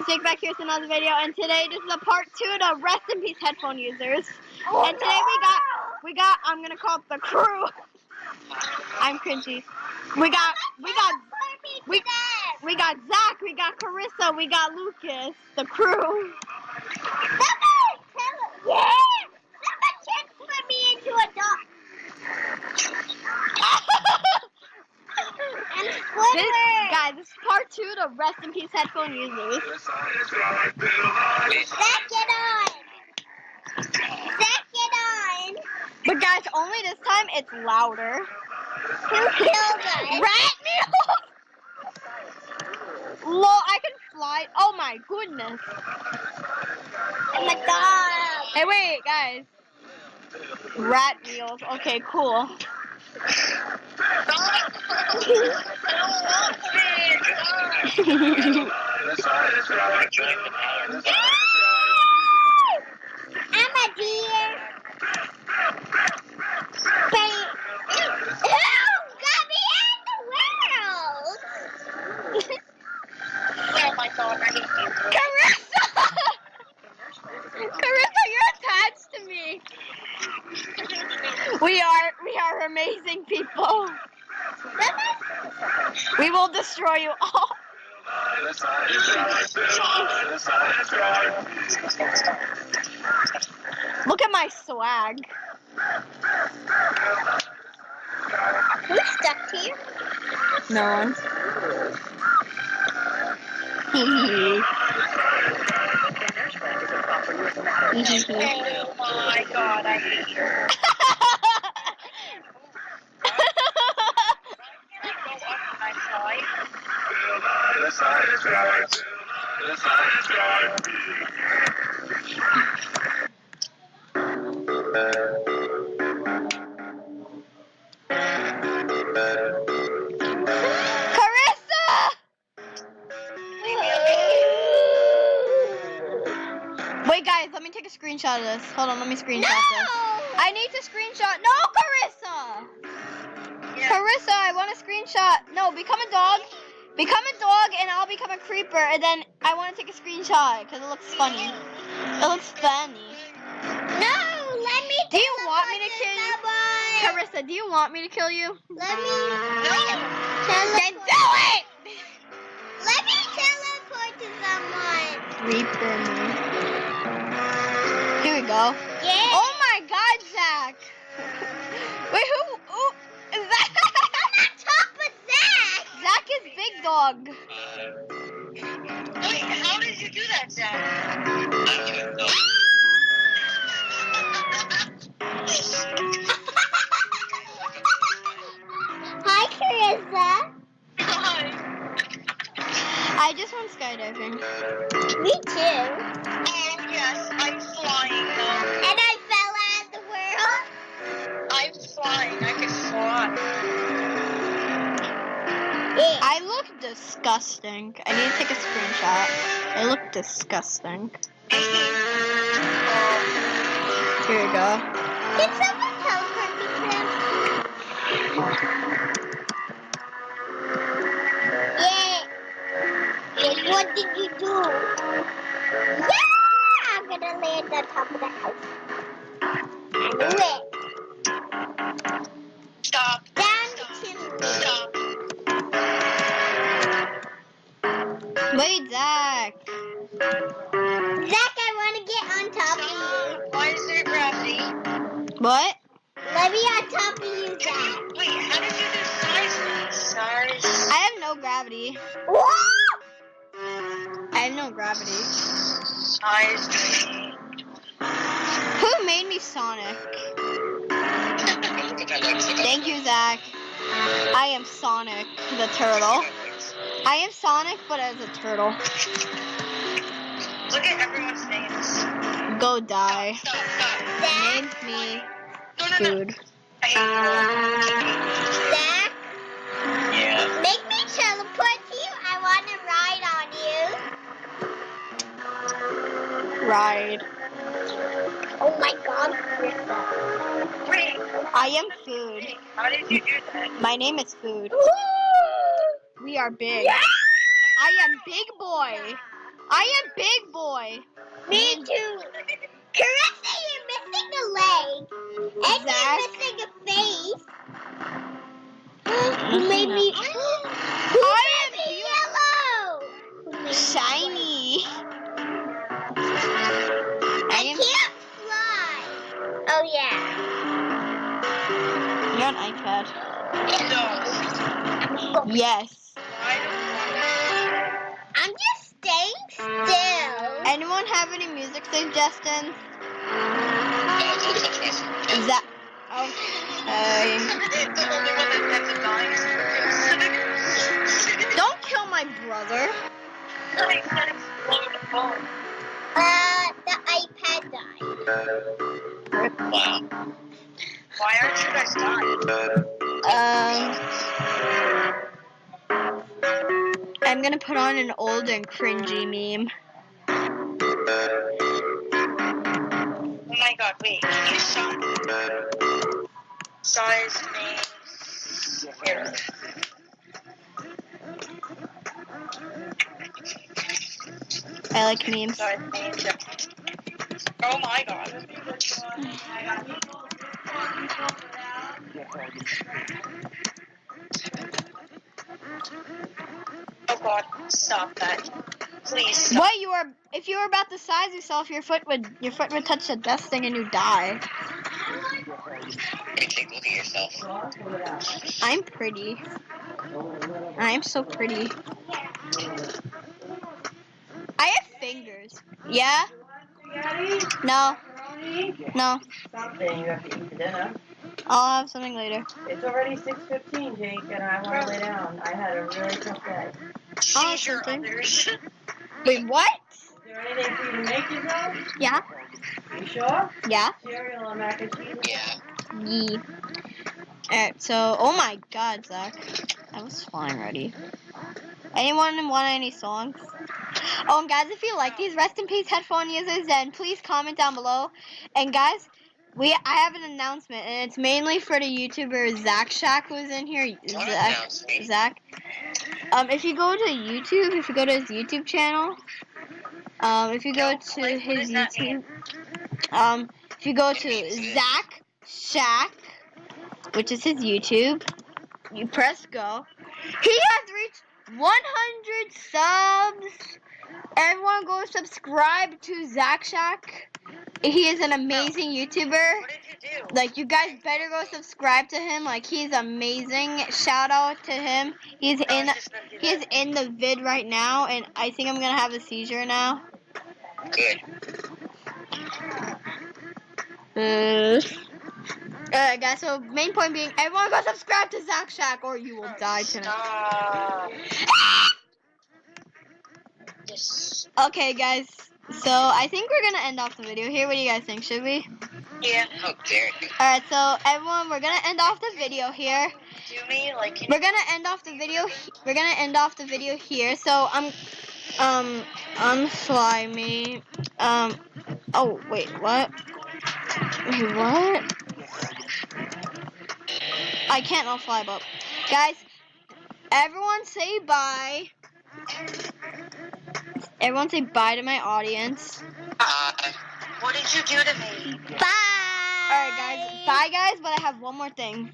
Jake back here's another video, and today this is a part 2 to rest in peace headphone users. And today we got I'm gonna call it the crew. I'm cringy. We got Zach, we got Carissa, we got Lucas, the crew. Someone transferred me into a dog. Guys, this is part 2 to rest in peace headphone users. Second on. But guys, only this time it's louder. Who killed us? Rat meal! Lol, I can fly. Oh my goodness. I'm a dog. Hey, wait, guys. Rat meals. Okay, cool. I'm a deer. Who got me in the world? Oh my god, I hate you. Carissa! Carissa, you're attached to me. We are amazing people. We will destroy you all. Look at my swag. Who's stuck to you? No one. Oh my god, I hate you. Carissa! Wait, guys, let me take a screenshot of this. Hold on, let me screenshot this. I need to screenshot. No, Carissa! Yeah. Carissa, I want a screenshot. No, become a dog. Become a dog, and I'll become a creeper, and then I want to take a screenshot because it looks funny. It looks funny. No, let me. Do you want me to kill you? Carissa, do you want me to kill you? Let me. Then do it! Let me teleport to someone. Reaper me. Here we go. Yeah. Oh my god, Zach! Wait, who is that? I'm on top of Zach. Zach is big dog. Wait, how did you do that, Zach? Hi, Carissa. Hi. I just went skydiving. Me too. Oh, yes, I'm flying now. And I fell out of the world. I'm flying, I can fly. Yeah. I look disgusting. I need to take a screenshot. I look disgusting. Here we go. Can someone teleport me to them? Yeah. What did you do? Yeah! I'm gonna land on top of the house. I knew it. Stop. Down the chimney. Stop. Wait, Zach. Zach, I want to get on top of you. Why is there gravity? What? Let me on top of you, Zach. Wait, how did you do size? I have no gravity. Whoa! I have no gravity. Size. Who made me Sonic? Thank you, Zach. I am Sonic, the turtle. I am Sonic, but as a turtle. Look at everyone's names. Go die. Stop. Name me food. Zach? Yeah. Make me teleport to you. I want to ride on you. Ride. Oh my god. I am food. How did you do that? My name is Food. Woo! We are big. Yeah! I am big boy. I am big boy. Me too. Carissa, you're missing a leg. And Zach. you're missing a face. Who made me... Who I made me yellow? Shiny. I can't fly. Oh, yeah. You're on iPad. No. Yes. I'm just staying still. Anyone have any music suggestions? Is that okay? The only one that ends up dying is Don't kill my brother. The iPad died. Wow. Why aren't you guys dying? I'm gonna put on an old and cringy meme. Oh my god, wait, can you size me here? I like memes. Size me. Oh my god. Oh god, stop that. Please stop. What if you were about to size yourself, your foot would touch the dust thing and you die. Hey, take a look at yourself. I'm pretty. I am so pretty. I have fingers. Yeah? No. No. Stop saying you have to eat the dinner. I'll have something later. It's already 6:15, Jake, and I want to lay down. I had a really tough day. I'll have Seizure something. others. Wait, what? Is there anything for you to make yourself? Yeah? You sure? Yeah? Cereal and mac and cheese? Yeah. Yee. Alright, so, oh my god, Zach. I was flying ready. Anyone want any songs? Oh, and guys, if you like these rest in peace headphone users, then please comment down below. And guys, I have an announcement, and it's mainly for the YouTuber Zach Shack who's in here. Zach. If you go to YouTube, if you go to his YouTube channel, if you go to his YouTube, if you go to Zach Shack, which is his YouTube, you press go. He has reached 100 subs. Everyone go subscribe to Zach Shack. He is an amazing YouTuber. What did you do? Like, you guys better go subscribe to him. Like, he's amazing. Shout out to him. He's in the vid right now, and I think I'm gonna have a seizure now. Good. Alright, guys. So main point being, everyone go subscribe to Zach Shack, or you will die tonight. Yes. Okay, guys. So I think we're gonna end off the video here. What do you guys think? Should we? Yeah. How dare you? Alright, so everyone, we're gonna end off the video here. Do me like. We're gonna end off the video. We're gonna end off the video here. So slimy. Oh wait, what? Wait, what? I can't unfly, but guys, everyone say bye. Everyone say bye to my audience. What did you do to me? Bye. All right, guys. Bye, guys. But I have one more thing.